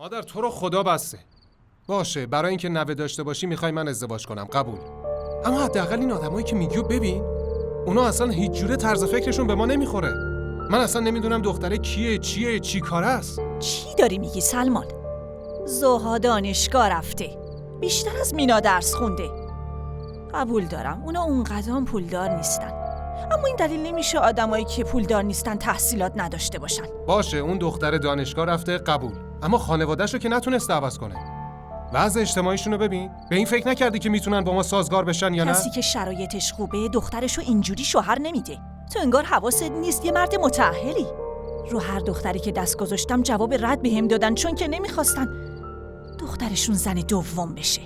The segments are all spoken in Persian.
مادر تو رو خدا بسته. باشه، برای اینکه نوه داشته باشی میخوای من ازدواج کنم، قبول. اما حداقل این آدمایی که میگیو ببین، اونا اصلا هیچ جوره طرز فکرشون به ما نمیخوره. من اصلا نمیدونم دختره کیه، چیه، چی کاره است. چی داری میگی سلمان؟ زوها دانشگاه رفته، بیشتر از مینا درس خونده. قبول دارم اونا اونقدر پولدار نیستن، اما این دلیل نمیشه آدمایی که پولدار نیستن تحصیلات نداشته باشن. باشه، اون دختر دانشگاه رفته، قبول. اما خانواده‌شو که نتونسته عوض کنه. وضع اجتماعیشونو ببین. به این فکر نکردی که میتونن با ما سازگار بشن یا نه؟ کسی که شرایطش خوبه دخترشو اینجوری شوهر نمیده. تو انگار حواست نیست، یه مرد متأهلی. رو هر دختری که دست گذاشتم جواب رد بهم دادن، چون که نمیخواستن دخترشون زن دوم بشه.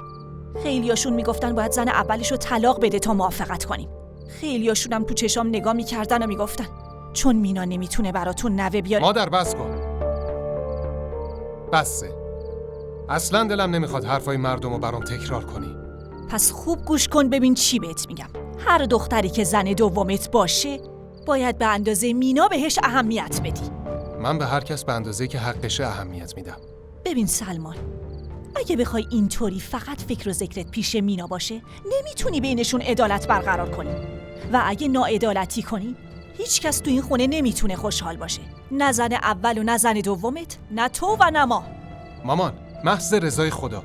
خیلیاشون میگفتن باید زن اولشو طلاق بده تا موافقت کنیم. خیلیاشون هم تو چشام نگاه میکردن و میگفتن چون مینا نمیتونه براتون نوه بیاره. مادر بس کن. بسه. اصلا دلم نمیخواد حرفای مردمو برام تکرار کنی. پس خوب گوش کن ببین چی بهت میگم. هر دختری که زن دومت باشه باید به اندازه مینا بهش اهمیت بدی. من به هر کس به اندازه که حقشه اهمیت میدم. ببین سلمان، اگه بخوای اینطوری فقط فکر و ذکرت پیش مینا باشه نمیتونی بینشون عدالت برقرار کنی، و اگه ناعدالتی کنی هیچ کس تو این خونه نمیتونه خوشحال باشه، نه زن اول و نه زن دومت، نه تو و نه ما. مامان، محض رضای خدا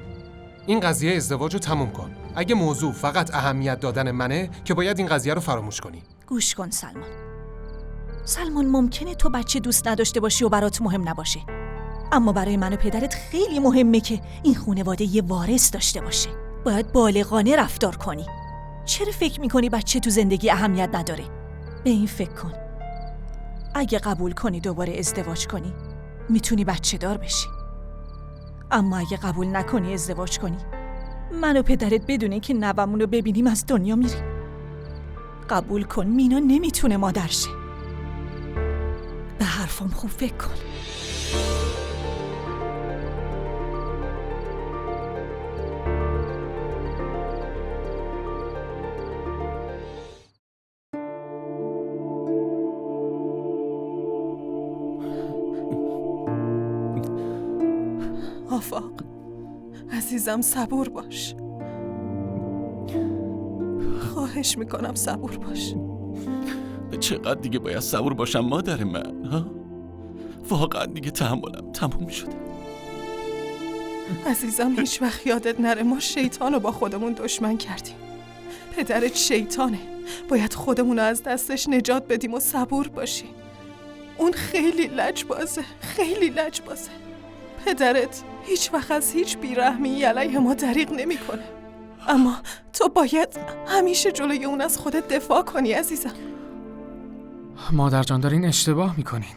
این قضیه ازدواج رو تموم کن. اگه موضوع فقط اهمیت دادن منه که باید این قضیه رو فراموش کنی. گوش کن سلمان، ممکنه تو بچه دوست نداشته باشی و برات مهم نباشه، اما برای من و پدرت خیلی مهمه که این خانواده یه وارث داشته باشه. باید بالغانه رفتار کنی. چرا فکر میکنی بچه تو زندگی اهمیت نداره؟ به این فکر کن. اگه قبول کنی دوباره ازدواج کنی میتونی بچه دار بشی، اما اگه قبول نکنی ازدواج کنی من و پدرت بدون که نوامون رو ببینیم از دنیا میریم. قبول کن مینا نمیتونه مادر شه. به حرفم خوب فکر کن. آفاق عزیزم صبور باش، خواهش میکنم صبور باش. چقدر دیگه باید صبور باشم مادر من ها؟ واقعا دیگه تحملم تموم شده. عزیزم هیچ وقت یادت نره ما شیطان رو با خودمون دشمن کردیم. پدرت شیطانه، باید خودمون رو از دستش نجات بدیم و صبور باشیم. اون خیلی لجبازه، خیلی لجبازه. پدرت هیچ وقت از هیچ بیرحمی علیه ما دریغ نمیکنه، اما تو باید همیشه جلوی اون از خودت دفاع کنی عزیزم. مادر جان دارین اشتباه میکنین.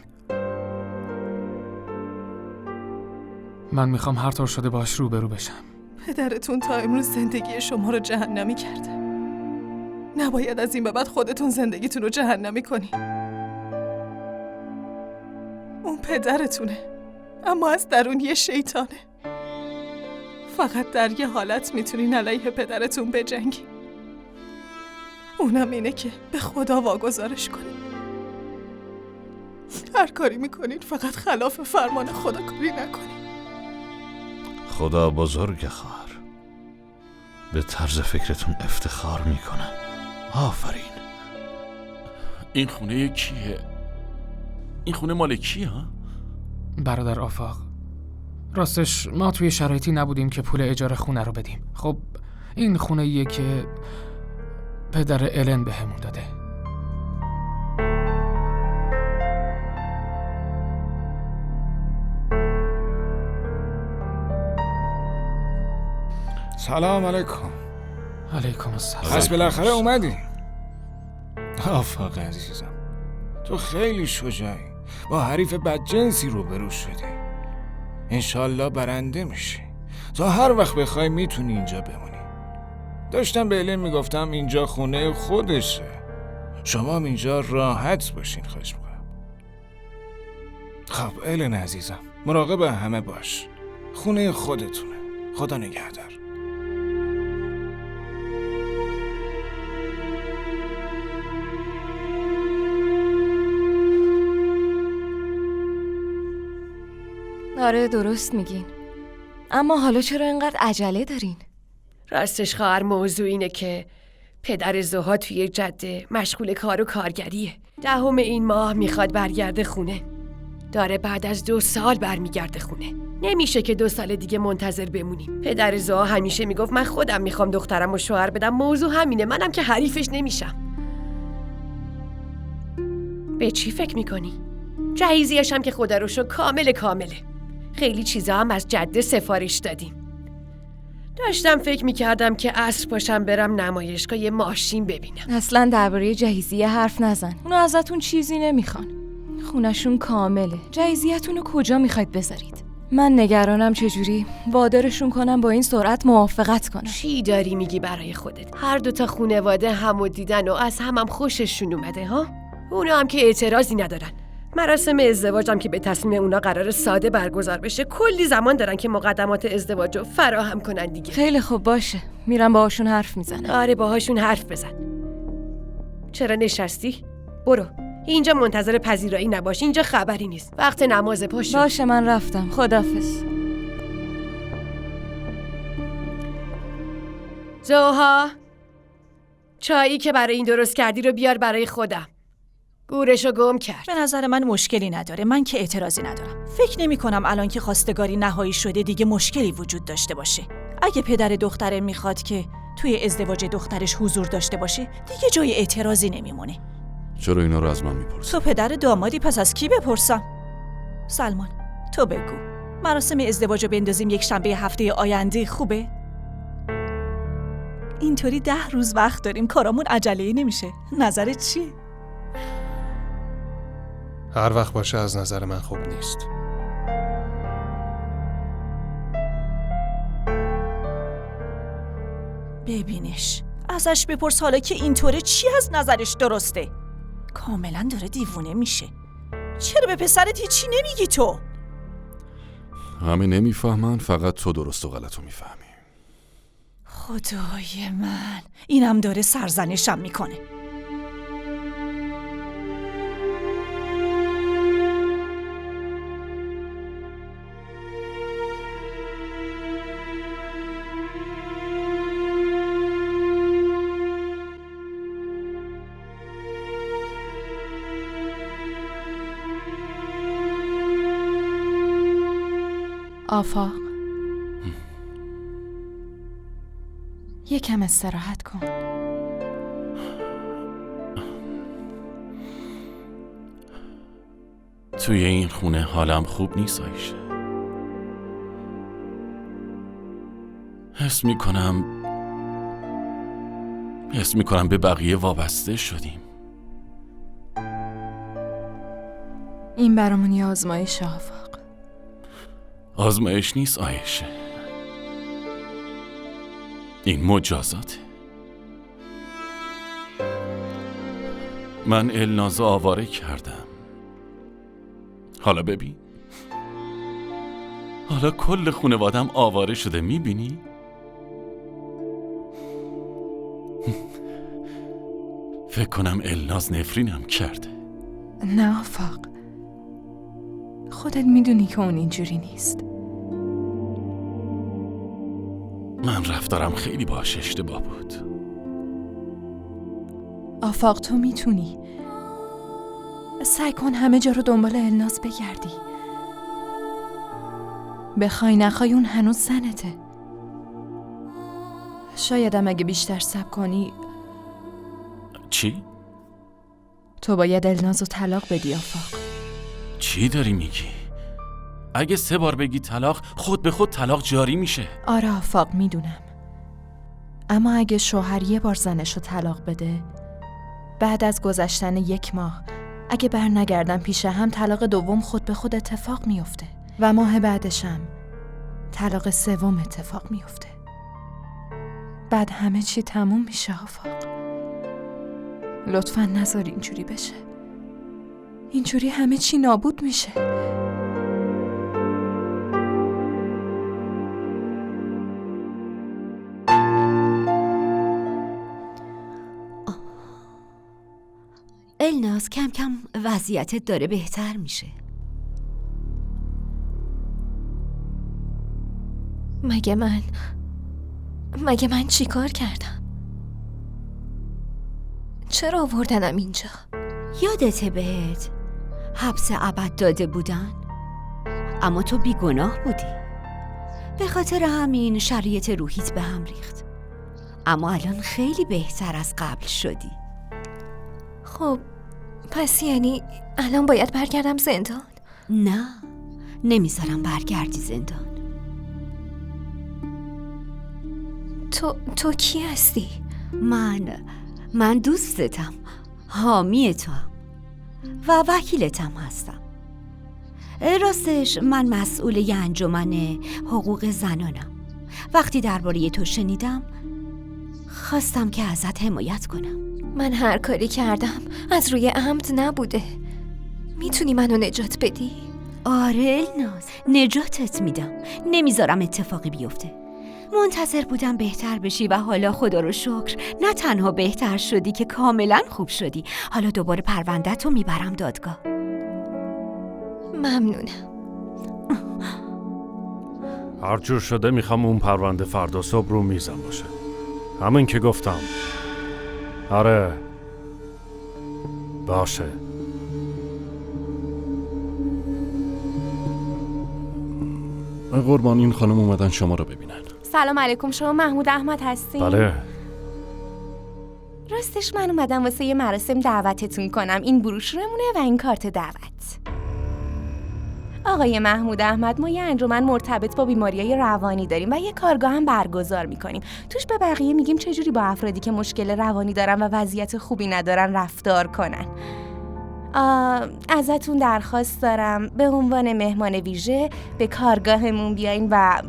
من میخوام هر طور شده باش روبرو بشم. پدرتون تا امروز زندگی شما رو جهنمی کرده. نباید از این به بعد خودتون زندگیتون رو جهنمی کنی. اون پدرتونه، اما از درون یه شیطانه. فقط در یه حالت میتونین علیه پدرتون بجنگی، اونم اینه که به خدا واگذارش کنین. هر کاری میکنین فقط خلاف فرمان خدا کاری نکنین. خدا بزرگ خواهر، به طرز فکرتون افتخار میکنم. آفرین. این خونه کیه؟ این خونه مال کیه ها؟ برادر آفاق، راستش ما توی شرایطی نبودیم که پول اجاره خونه رو بدیم. خب این خونه‌ایه که پدر الن بهمون داده. سلام علیکم. علیکم السلام. پس بالاخره اومدی. آفاق عزیزم، تو خیلی شجاعی، با حریف بدجنسی روبرو شدی. انشالله برنده میشی. تا هر وقت بخوای میتونی اینجا بمونی. داشتم به الین میگفتم اینجا خونه خودشه، شما هم اینجا راحت باشین. خواهش میکنم. خب الین عزیزم، مراقب همه باش. خونه خودتونه. خدا نگهدار. آره درست میگین. اما حالا چرا اینقدر عجله دارین؟ راستش خواهر موضوع اینه که پدر زها توی جده مشغول کار و کارگریه. 10 این ماه میخواد برگرده خونه. داره بعد از 2 سال برمیگرده خونه. نمیشه که 2 سال دیگه منتظر بمونیم. پدر زها همیشه میگفت من خودم میخوام دخترم رو شوهر بدم. موضوع همینه. منم که حریفش نمیشم. به چی فکر میکنی؟ جهیزیه‌ش هم که خدا رو شو کامله. خیلی چیزا هم از جده سفارش دادیم. داشتم فکر میکردم که عصر باشم برم نمایشگاه یه ماشین ببینم. اصلا درباره جهیزیه حرف نزن. اونا ازتون چیزی نمیخوان. خونشون کامله. جهیزیه‌تون رو کجا میخواید بذارید؟ من نگرانم چجوری وادارشون کنم با این سرعت موافقت کنم. چی داری میگی برای خودت؟ هر 2 خانواده همو دیدن و از همم خوششون اومده ها؟ اونا هم که اعتراضی ندارن. مراسم ازدواجم که به تصمیم اونا قرار ساده برگزار بشه، کلی زمان دارن که مقدمات ازدواج رو فراهم کنن دیگه. خیلی خوب باشه. میرم باهاشون حرف میزنم. آره باهاشون حرف بزن. چرا نشستی؟ برو. اینجا منتظر پذیرایی نباش. اینجا خبری نیست. وقت نماز پاشو. باشه من رفتم. خداحافظ. زوها، چایی که برای این درست کردی رو بیار برای خودم. گورشو گم کرد. به نظر من مشکلی نداره. من که اعتراضی ندارم. فکر نمی کنم الان که خواستگاری نهایی شده دیگه مشکلی وجود داشته باشه. اگه پدر دختره میخواد که توی ازدواج دخترش حضور داشته باشه دیگه جای اعتراضی نمیمونه. چرا اینا رو از من میپرسی؟ تو پدر دامادی، پس از کی بپرسم؟ سلمان تو بگو، مراسم ازدواج رو بندازیم یک شنبه هفته آینده خوبه؟ اینطوری 10 روز وقت داریم، کارامون عجله‌ای نمیشه. نظرت چیه؟ هر وقت باشه از نظر من خوب نیست. ببینش، ازش بپرس حالا که اینطوره چی از نظرش درسته؟ کاملا داره دیوونه میشه. چرا به پسرت هیچی نمیگی تو؟ همه نمیفهمن، فقط تو درست و غلط رو میفهمی. خدای من، اینم داره سرزنشم میکنه. آفاق، یکم استراحت کن. توی این خونه حالم خوب نیست آیشه. حس میکنم به بقیه وابسته شدیم. این برامون یه آزمایش آفاق. آزمایش نیست آیشه، این مجازاته. من النازو آواره کردم. حالا ببین، حالا کل خانوادم آواره شده. میبینی؟ فکر کنم الناز نفرینم کرده. نه آفاق، خودت میدونی که اون اینجوری نیست. من رفتارم خیلی باهاش اشتباه بود. آفاق تو میتونی. سعی کن همه جا رو دنبال الناز بگردی. بخوای نخوای اون هنوز زنته. شایدم اگه بیشتر صبر کنی. چی؟ تو باید الناز رو طلاق بدی آفاق. چی داری میگی؟ اگه 3 بار بگی طلاق، خود به خود طلاق جاری میشه. آره آفاق میدونم. اما اگه شوهر 1 بار زنشو طلاق بده، بعد از گذشتن 1 ماه اگه بر نگردن پیش هم، طلاق دوم خود به خود اتفاق میفته و ماه بعدش هم طلاق 3 اتفاق میفته. بعد همه چی تموم میشه آفاق. لطفاً نذار اینجوری بشه. اینجوری همه چی نابود میشه. الناز کم کم وضعیتت داره بهتر میشه. مگه من چی کار کردم؟ چرا آوردنم اینجا؟ یادته بهت حبس ابد داده بودن؟ اما تو بیگناه بودی. به خاطر همین شرایط روحیت به هم ریخت. اما الان خیلی بهتر از قبل شدی. خب پس یعنی الان باید برگردم زندان؟ نه، نمیذارم برگردی زندان. تو کی هستی؟ من دوستتم، حامی تو هم و وکیلتم هستم. راستش من مسئول یه انجمن حقوق زنانم. وقتی درباره تو شنیدم خواستم که ازت حمایت کنم. من هر کاری کردم از روی عمد نبوده. میتونی منو نجات بدی؟ آره الناز، نجاتت میدم. نمیذارم اتفاقی بیفته. منتظر بودم بهتر بشی و حالا خدا رو شکر نه تنها بهتر شدی که کاملا خوب شدی. حالا دوباره پرونده‌تو میبرم دادگاه. ممنونم. هر جور شده میخوام اون پرونده فردا صبح رو میزم باشه. همین که گفتم. آره باشه. قربان این خانم اومدن شما رو ببینن. سلام علیکم، شما محمود احمد هستین؟ بله. راستش من اومدم واسه یه مراسم دعوتتون کنم. این بروشورمونه و این کارت دعوت. آقای محمود احمد، ما یه انجمن مرتبط با بیماریای روانی داریم و یه کارگاه هم برگزار میکنیم. توش به بقیه میگیم چجوری با افرادی که مشکل روانی دارن و وضعیت خوبی ندارن رفتار کنن. ازتون درخواست دارم به عنوان مهمان ویژه به کارگاهمون بیاین و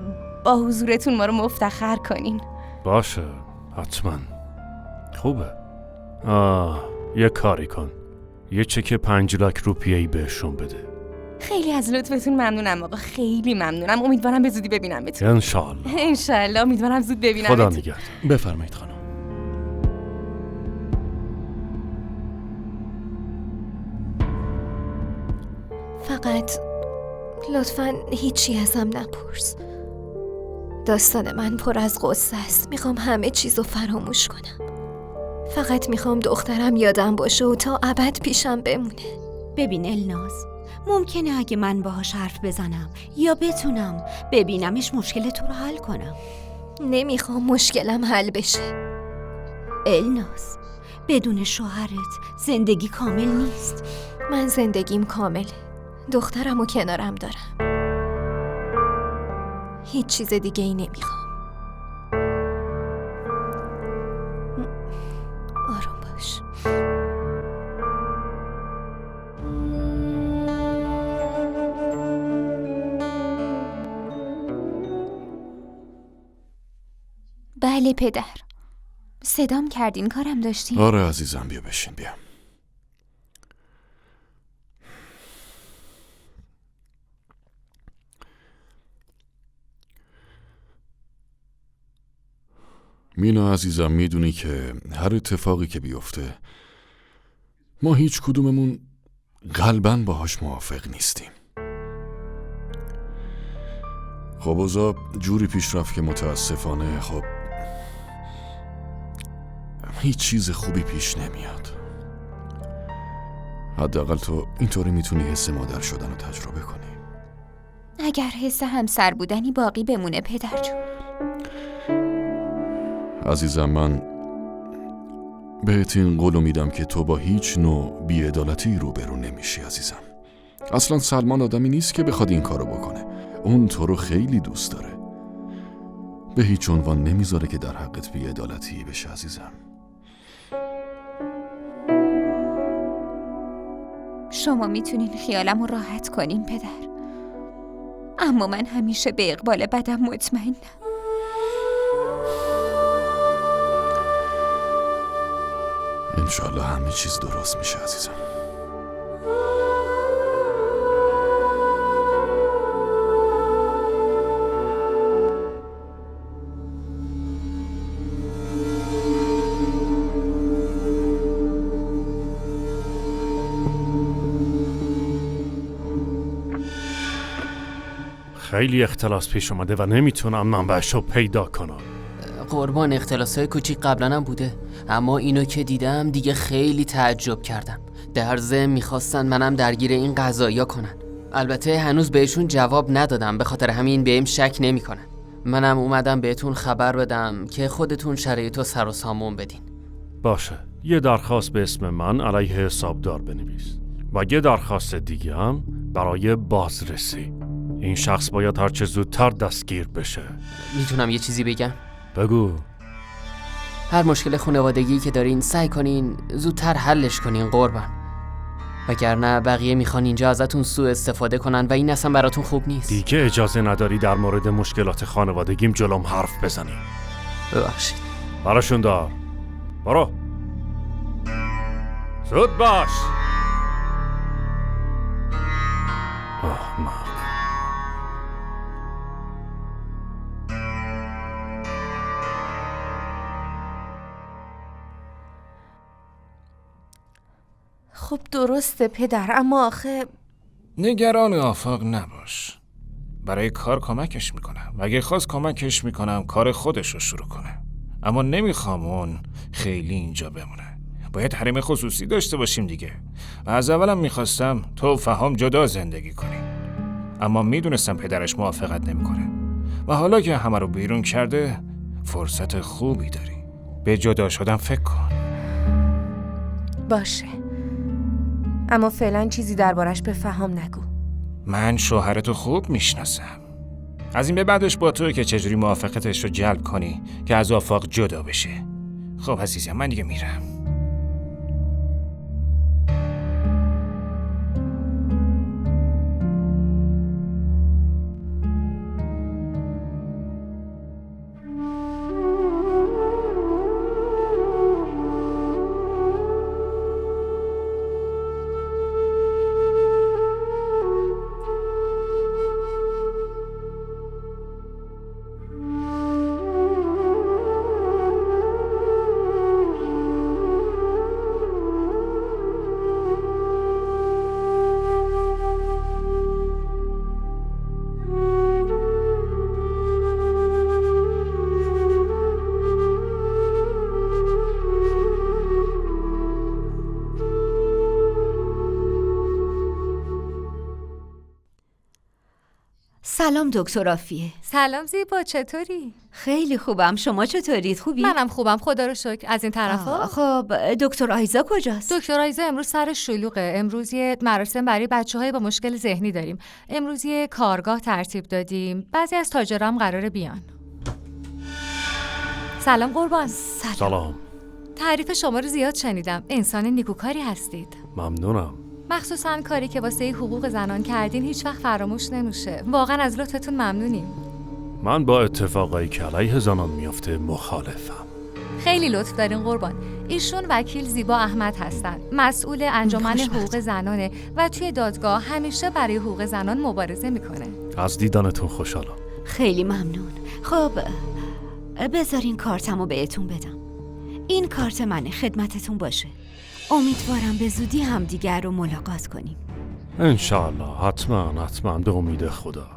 با حضورتون ما رو مفتخر کنین. باشه حتما. خوبه. یه کاری کن، یه چک 5 لک روپیه‌ای بهشون بده. خیلی از لطفتون ممنونم آقا، خیلی ممنونم. امیدوارم به زودی ببینمتون. انشالله. امیدوارم زود ببینمتون. خدا نگهدار. بفرمایید خانم. فقط لطفاً هیچی ازم نپرس. داستان من پر از قصه است. میخوام همه چیزو فراموش کنم. فقط میخوام دخترم یادم باشه و تا ابد پیشم بمونه. ببین الناز، ممکنه اگه من باهاش حرف بزنم یا بتونم ببینمش مشکل تو رو حل کنم. نمیخوام مشکلم حل بشه. الناز، بدون شوهرت زندگی کامل نیست. من زندگیم کامله. دخترم و کنارم دارم. هیچ چیز دیگه ای نمیخوام. آروم باش. بله پدر، صدام کردین، کارم داشتین؟ آره عزیزم، بیا بشین بیا. مینا عزیزم، میدونی که هر اتفاقی که بیفته ما هیچ کدوممون قلباً باهاش موافق نیستیم. خب اوضاع جوری پیش رفت که متاسفانه خب هیچ چیز خوبی پیش نمیاد. حداقل تو اینطوری میتونی حس مادر شدن رو تجربه کنی. اگر حس همسر بودنی باقی بمونه پدر جون. عزیزم، من بهت این قولو میدم که تو با هیچ نوع بی‌عدالتی روبرو نمیشی عزیزم. اصلا سلمان آدمی نیست که بخواد این کارو بکنه. اون تو رو خیلی دوست داره. به هیچ عنوان نمیذاره که در حقت بی‌عدالتی بشه عزیزم. شما میتونین خیالمو راحت کنین پدر، اما من همیشه به اقبال بدم مطمئنم. انشالله همه چیز درست میشه عزیزم. خیلی اختلاس پیش اومده و نمیتونم منبعش رو پیدا کنم. قربان، اختلاسای کوچیک قبلا هم بوده، اما اینو که دیدم دیگه خیلی تعجب کردم. در ضمن میخواستن منم درگیر این قضایا کنن. البته هنوز بهشون جواب ندادم، به خاطر همین بهم شک نمیکنن. منم اومدم بهتون خبر بدم که خودتون شرایطو سر و سامون بدین. باشه، یه درخواست به اسم من علیه حسابدار بنویس و یه درخواست دیگه هم برای بازرسی. این شخص باید هرچه زودتر دستگیر بشه. میتونم یه چیزی بگم؟ بگو. هر مشکل خانوادگی که دارین سعی کنین زودتر حلش کنین قربان، وگرنه بقیه میخوان اینجا ازتون سوء استفاده کنن و این اصلا براتون خوب نیست. دیگه اجازه نداری در مورد مشکلات خانوادگیم جلوم حرف بزنی. ببخشید. براشون دار. برو. زود باش. احمق. خب درسته پدر، اما آخه نگران آفاق نباش. برای کار کمکش میکنم و اگه خواست کمکش میکنم کار خودش رو شروع کنه، اما نمیخوام اون خیلی اینجا بمونه. باید حریم خصوصی داشته باشیم دیگه. و از اولم میخواستم تو و فهام جدا زندگی کنی، اما میدونستم پدرش موافقت نمیکنه و حالا که همه رو بیرون کرده فرصت خوبی داری. به جدا شدن فکر کن. باشه، اما فعلا چیزی دربارش به فهام نگو. من شوهرتو خوب میشناسم. از این به بعدش با توی که چجوری موافقتش رو جلب کنی که از آفاق جدا بشه. خب عزیزم، من دیگه میرم. سلام دکتر عافیه. سلام زیبا، چطوری؟ خیلی خوبم، شما چطورید؟ خوبی؟ منم خوبم خدا رو شکر. از این طرفا؟ خب دکتر آیزا کجاست؟ دکتر آیزا امروز سر شلوغه. امروز یه مراسم برای بچه‌های با مشکل ذهنی داریم. امروز یه کارگاه ترتیب دادیم. بعضی از تاجرام قراره بیان. سلام قربان. سلام. تعریف شما رو زیاد شنیدم. انسان نیکوکاری هستید. ممنونم. مخصوصاً کاری که واسه حقوق زنان کردین هیچ وقت فراموش نمیشه. واقعاً از لطفتون ممنونیم. من با اتفاقایی که علیه زنان میفته مخالفم. خیلی لطف دارین قربان. ایشون وکیل زیبا احمد هستن، مسئول انجمن حقوق زنانه و توی دادگاه همیشه برای حقوق زنان مبارزه میکنه. از دیدنتون خوشحالم. خیلی ممنون. خب بذارین کارتمو بهتون بدم. این کارت منه، خدمتتون باشه. امیدوارم به زودی همدیگر رو ملاقات کنیم. انشالله، حتما به امید خدا.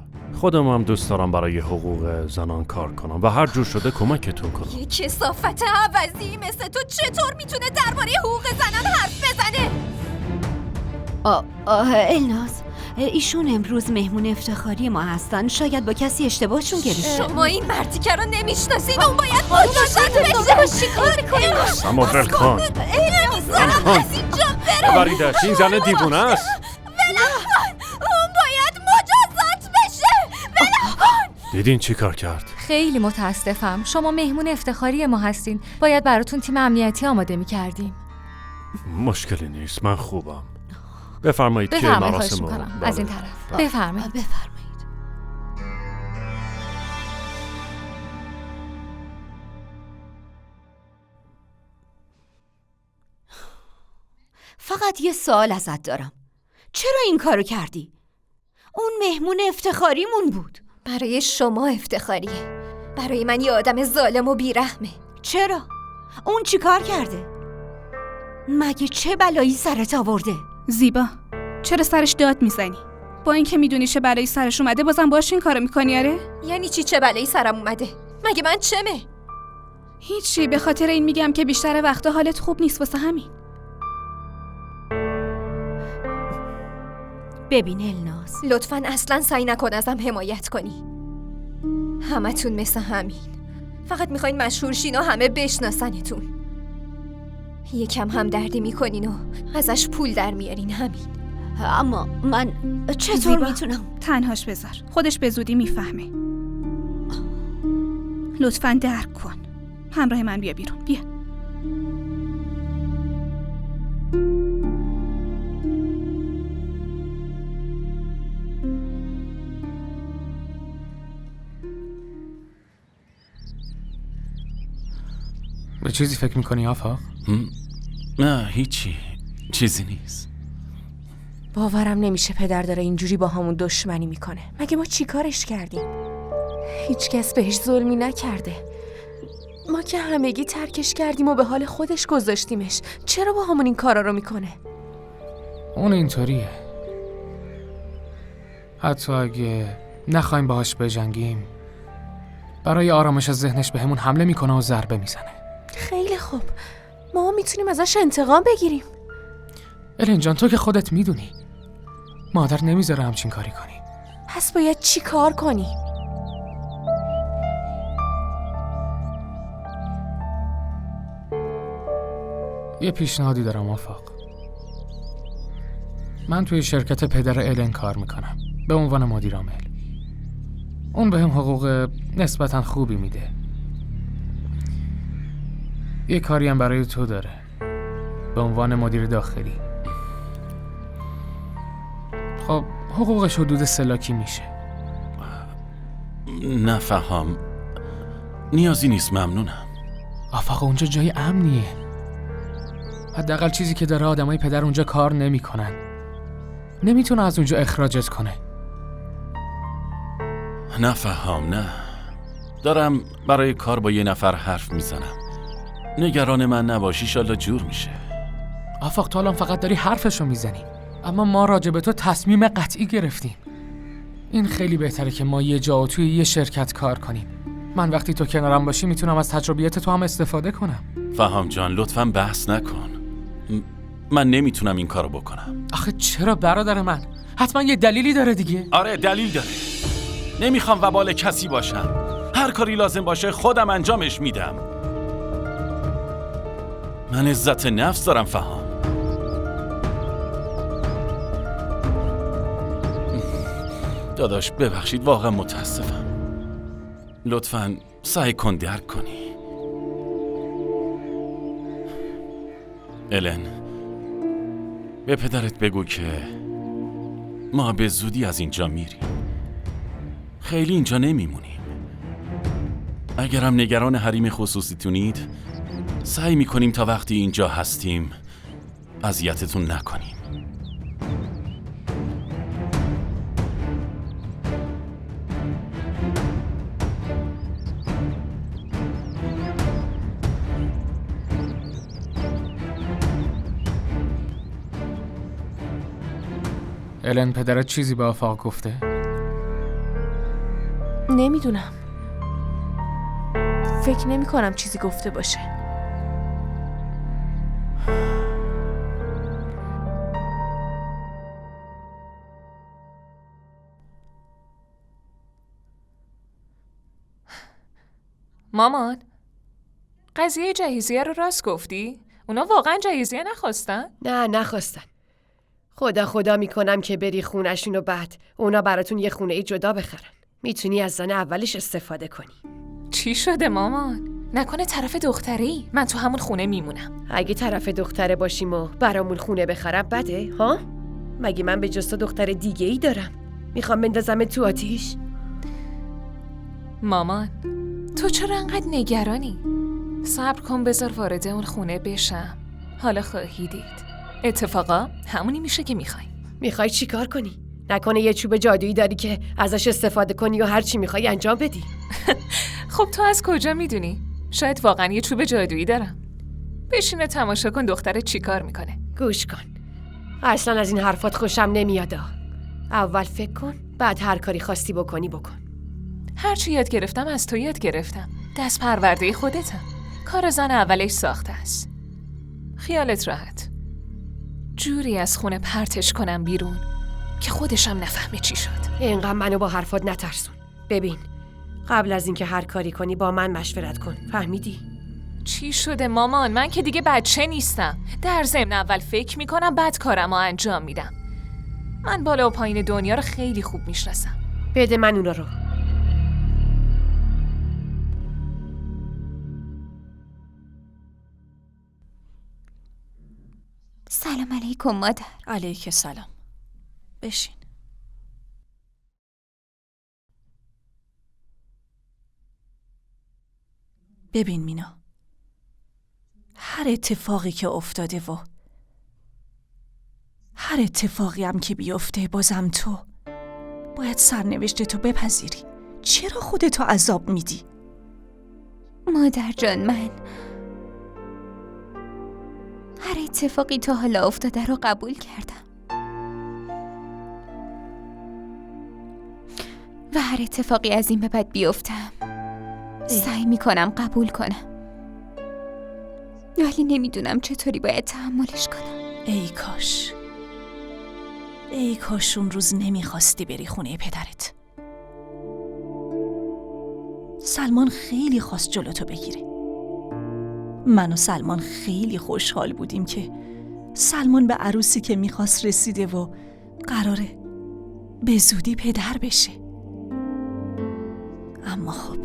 خودم هم دوست دارم برای حقوق زنان کار کنم و هر جور شده کمکتون کنم. یه کثافت عوضی مثل تو چطور میتونه درباره حقوق زنان حرف بزنه؟ الناز، ایشون امروز مهمون افتخاری ما هستن. شاید با کسی اشتباهشون گرفته. شما این مرتیکه رو نمیشناسین. اون باید مجازات بشه. چیکار کنیم؟ اما ولکن از اینجا بره. ببریدش، این زن دیوونه است. اون باید مجازات بشه. دیدین چی کار کرد؟ خیلی متاسفم. شما مهمون افتخاری ما هستین. باید براتون تیم امنیتی آماده می‌کردیم. مشکلی نیست، من خوبم. بفرمایید که مراسم رو از این طرف. بفرمایید. فقط یه سوال ازت دارم. چرا این کارو کردی؟ اون مهمون افتخاریمون بود. برای شما افتخاریه. برای من یه آدم ظالم و بیرحمه. چرا؟ اون چی کار کرده؟ مگه چه بلایی سرت آورده؟ زیبا، چرا سرش داد میزنی؟ با اینکه میدونی چه بلایی سرش اومده بازم باش این کارو میکنی؟ آره؟ یعنی چه بلایی سرم اومده؟ مگه من چمه؟ هیچی، به خاطر این میگم که بیشتر وقتا حالت خوب نیست، واسه همین. ببین الناز، لطفاً اصلاً سعی نکن ازم حمایت کنی. همتون مثل همین، فقط میخواین مشهور شین و همه بشناسنتون. یکم هم دردی میکنین و ازش پول در میارین، همین. اما من چطور میتونم؟ تنهاش بذار، خودش به زودی میفهمه. لطفاً درک کن. همراه من بیا بیرون، بیا. به چیزی فکر میکنی آفاق؟ نه هیچی، چیزی نیست. باورم نمیشه پدر داره اینجوری با همون دشمنی میکنه. مگه ما چی کارش کردیم؟ هیچ کس بهش ظلمی نکرده. ما که همگی ترکش کردیم و به حال خودش گذاشتیمش. چرا با همون این کارا رو میکنه؟ اون اینطوریه. حتی اگه نخوایم باهاش بجنگیم، برای آرامش ذهنش بهمون حمله میکنه و ضربه میزنه. خیلی خوب، ما میتونیم ازش انتقام بگیریم. الن جان، تو که خودت میدونی مادر نمیذاره همچین کاری کنی. پس باید چی کار کنی؟ یه پیشنهادی دارم آفاق. من توی شرکت پدر الن کار میکنم به عنوان مدیر عامل. اون بهم حقوق نسبتا خوبی میده. یه کاری هم برای تو داره به عنوان مدیر داخلی. خب حقوقش حدود سلاکی میشه. نفهم، نیازی نیست، ممنونم. آفاق اونجا جای امنیه. حداقل چیزی که داره آدمای پدر اونجا کار نمیکنن. نمیتونه از اونجا اخراجت کنه. نفهم، نه. دارم برای کار با یه نفر حرف میزنم. نگران من نباشی، شالله جور میشه. آفاق تو الان فقط داری حرفشو میزنی، اما ما راجع به تو تصمیم قطعی گرفتیم. این خیلی بهتره که ما یه جا و توی یه شرکت کار کنیم. من وقتی تو کنارم باشی میتونم از تجربیات تو هم استفاده کنم. فهم جان، لطفاً بحث نکن. من نمیتونم این کارو بکنم. آخه چرا برادر من؟ حتما یه دلیلی داره دیگه. آره دلیل داره. نمیخوام وبال کسی باشم. هر کاری لازم باشه خودم انجامش میدم. من عزت نفس دارم فهم. داداش ببخشید، واقعا متاسفم. لطفاً سعی کن درک کنی. الن، به پدرت بگو که ما به زودی از اینجا میریم. خیلی اینجا نمیمونیم. اگرم نگران حریم خصوصیتونید، سعی میکنیم تا وقتی اینجا هستیم اذیتتون نکنیم. الن پدرت چیزی به آفاق گفته؟ نمیدونم. فکر نمی کنم چیزی گفته باشه. مامان، قضیه جهیزیه رو راست گفتی؟ اونا واقعا جهیزیه نخواستن؟ نه نخواستن. خدا میکنم که بری خونشون و بعد اونا براتون یه خونه جدا بخرن. میتونی از زن اولش استفاده کنی. چی شده مامان؟ نکنه طرف دختری؟ من تو همون خونه میمونم. اگه طرف دختره باشیم و برامون خونه بخرم بده؟ ها؟ مگه من به جز تو دختر دیگه ای دارم؟ میخوام بندازم تو آتیش؟ مامان، تو چرا انقدر نگرانی؟ صبر کن بذار وارد اون خونه بشم. حالا خواهی دید. اتفاقا همونی میشه که میخوای چی کار کنی؟ نکنه یه چوب جادویی داری که ازش استفاده کنی و هر چی میخوای انجام بدی؟ خب تو از کجا میدونی؟ شاید واقعا یه چوب جادویی دارم. بشینه تماشا کن دخترت چی کار میکنه. گوش کن، اصلا از این حرفات خوشم نمیاد. اول فکر کن، بعد هر کاری خواستی بکن. هرچی یاد گرفتم از تو یاد گرفتم. دست پرورده خودتم. کار زن اولش ساخته است. خیالت راحت. جوری از خونه پرتش کنم بیرون که خودشم نفهمه چی شد. اینقدر منو با حرفات نترسون. ببین، قبل از اینکه هر کاری کنی با من مشورت کن. فهمیدی؟ چی شده مامان؟ من که دیگه بچه نیستم. در ضمن اول فکر میکنم بعد کارمو انجام میدم. من بالا و پایین دنیا رو خیلی خوب میشناسم. بده من اونا رو. سلام علیکم مادر. علیک سلام. بشین. ببین مینا، هر اتفاقی که افتاده و هر اتفاقی هم که بیفته بازم تو باید سرنوشت تو بپذیری. چرا خودتو عذاب میدی؟ مادر جان، من هر اتفاقی تا حالا افتاده رو قبول کردم و هر اتفاقی از این به بعد بیفتم سعی میکنم قبول کنم، ولی نمیدونم چطوری باید تحملش کنم. ای کاش اون روز نمیخواستی بری خونه پدرت. سلمان خیلی خواست جلوتو بگیره. من و سلمان خیلی خوشحال بودیم که سلمان به عروسی که میخواست رسیده و قراره به زودی پدر بشه. اما خب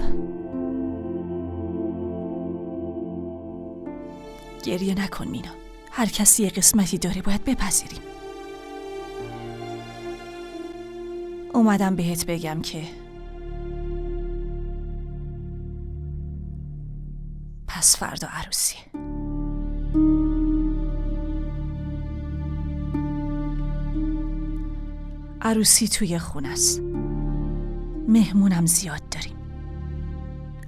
گریه نکن مینا. هر کسی یه قسمتی داره، باید بپذیریم. اومدم بهت بگم که پس فردا عروسیه. عروسی توی خونه است. مهمونم زیاد داریم.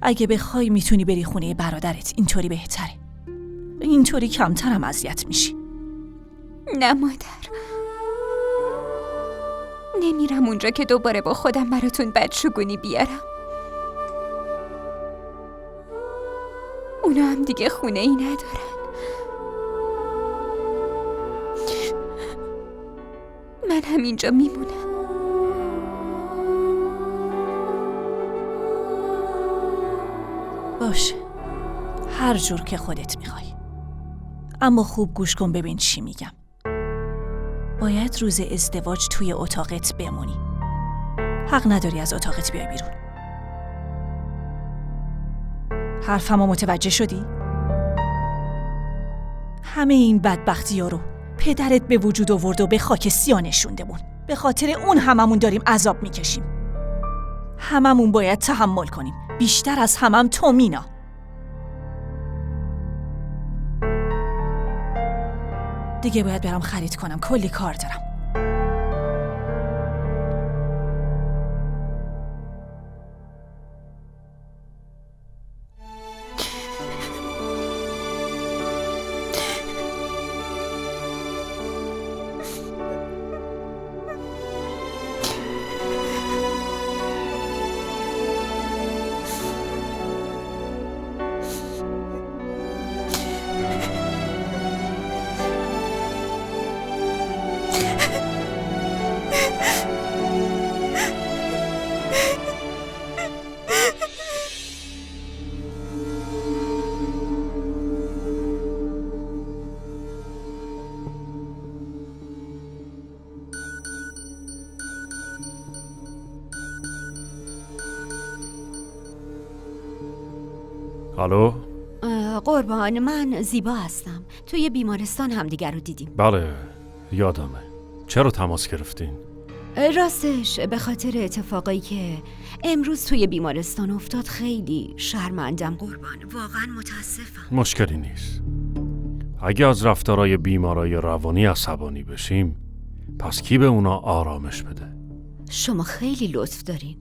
اگه بخوای میتونی بری خونه برادرت. اینطوری بهتره. اینطوری کمترم اذیت میشی. نه مادر، نمیرم اونجا که دوباره با خودم براتون بدشگونی بیارم. اونا هم دیگه خونه ای ندارن. من هم اینجا میمونم. باشه، هر جور که خودت میخوای. اما خوب گوش کن ببین چی میگم. باید روز ازدواج توی اتاقت بمونی. حق نداری از اتاقت بیای بیرون. حرفمو متوجه شدی؟ همه این بدبختی ها رو پدرت به وجود آورد و به خاک سیاه نشوندمون. به خاطر اون هممون داریم عذاب میکشیم. هممون باید تحمل کنیم. بیشتر از همم تو مینا. دیگه باید برم خرید کنم. کلی کار دارم. الو؟ قربان، من زیبا هستم. توی بیمارستان همدیگر رو دیدیم. بله، یادمه. چرا تماس گرفتین؟ راستش به خاطر اتفاقایی که امروز توی بیمارستان افتاد خیلی شرمندم قربان. واقعا متاسفم. مشکلی نیست. اگه از رفتارای بیمارای روانی عصبانی بشیم، پس کی به اونا آرامش بده؟ شما خیلی لطف دارین.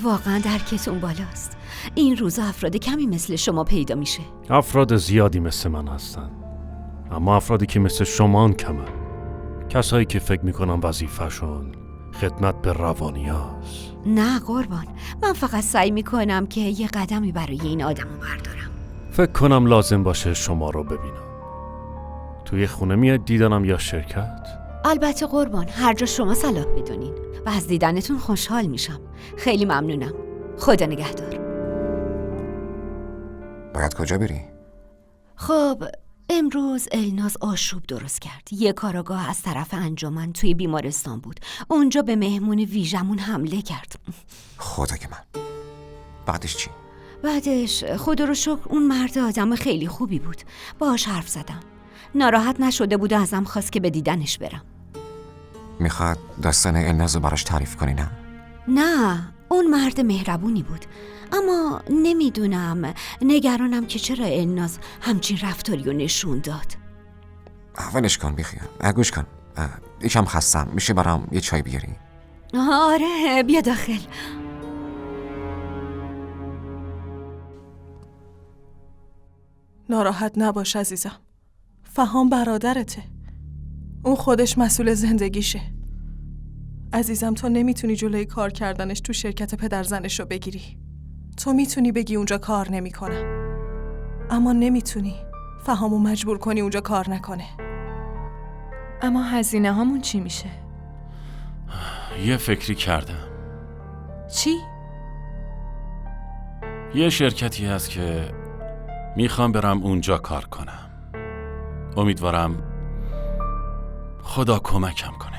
واقعا درکتون بالاست. این روزا افراد کمی مثل شما پیدا میشه. افراد زیادی مثل من هستن، اما افرادی که مثل شما کمن. کسایی که فکر میکنن وظیفه‌شون خدمت به روانیاست. نه قربان، من فقط سعی میکنم که یه قدمی برای این آدمو بردارم. فکر کنم لازم باشه شما رو ببینم. توی خونه میاد دیدنم یا شرکت؟ البته قربان، هر جا شما صلاح بدونین و از دیدنتون خوشحال میشم. خیلی ممنونم. خدا نگهدار. باید کجا بری؟ خب امروز الناز آشوب درست کرد. یه کاراگاه از طرف انجمن توی بیمارستان بود. اونجا به مهمون ویژمون حمله کرد. خدا که من. بعدش چی؟ بعدش خدا رو شکر اون مرد آدم خیلی خوبی بود. باهاش حرف زدم. ناراحت نشده بود و ازم خواست که به دیدنش برم. میخواد داستان الناز رو براش تعریف کنی نه؟ نه، اون مرد مهربونی بود. اما نمیدونم، نگرانم که چرا الناز همچین رفتاری رو نشون داد. ولش کن بیخیال. گوش کن، یکم خستم، میشه برام یه چای بیاری؟ آره بیا داخل. ناراحت نباش عزیزم. فهام برادرته. اون خودش مسئول زندگیشه. عزیزم تو نمیتونی جلوی کار کردنش تو شرکت پدرزنش رو بگیری. تو میتونی بگی اونجا کار نمیکنم، اما نمیتونی فهامو مجبور کنی اونجا کار نکنه. اما هزینه هامون چی میشه؟ یه فکری کردم. چی؟ یه شرکتی هست که میخوام برم اونجا کار کنم. امیدوارم خدا کمکم کنه.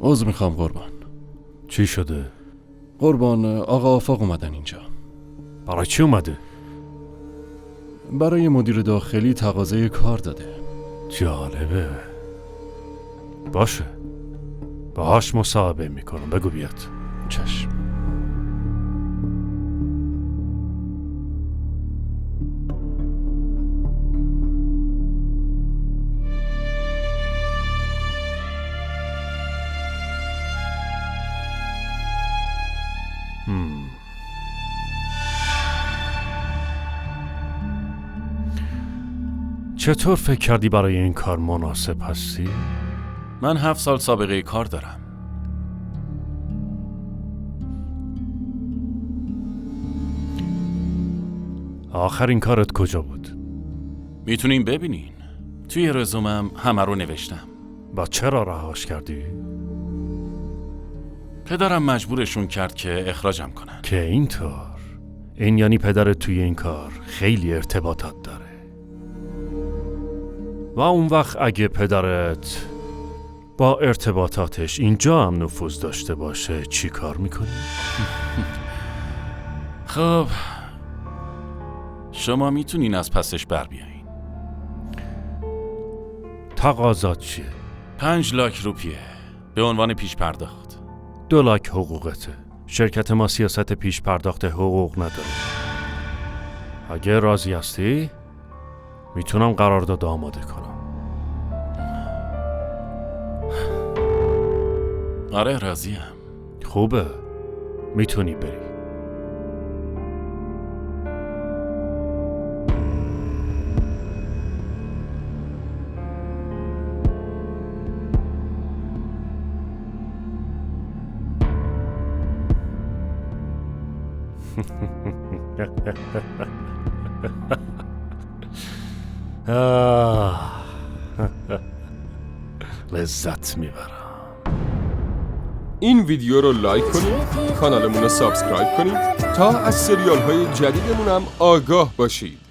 عذر میخوام قربان. چی شده؟ قربان، آقا آفاق اومدن اینجا. برای چی اومده؟ برای مدیر داخلی تقاضای کار داده. جالبه. باشه، باهاش مصاحبه میکنم. بگو بیاد. چشم. چطور فکر کردی برای این کار مناسب هستی؟ من 7 سال سابقه کار دارم. آخرین کارت کجا بود؟ میتونین ببینین. توی رزومم همه رو نوشتم. با چرا رهاش کردی؟ پدرم مجبورشون کرد که اخراجم کنن. که اینطور؟ این یعنی پدرت توی این کار خیلی ارتباطات داره. و اون وقت اگه پدرت با ارتباطاتش اینجا هم نفوذ داشته باشه چی کار میکنی؟ خب شما میتونین از پسش بر بیاین. تقاضات چیه؟ 5 لاک روپیه به عنوان پیش پرداخت. 2 لاک حقوقته. شرکت ما سیاست پیش پرداخت حقوق نداره. اگه راضی هستی میتونم قرارداد آماده کنم. آره راضیم. خوبه، میتونی بری. لذت میبرم. این ویدیو رو لایک کنید، کانالمون رو سابسکرایب کنید تا از سریال های جدیدمون هم آگاه باشید.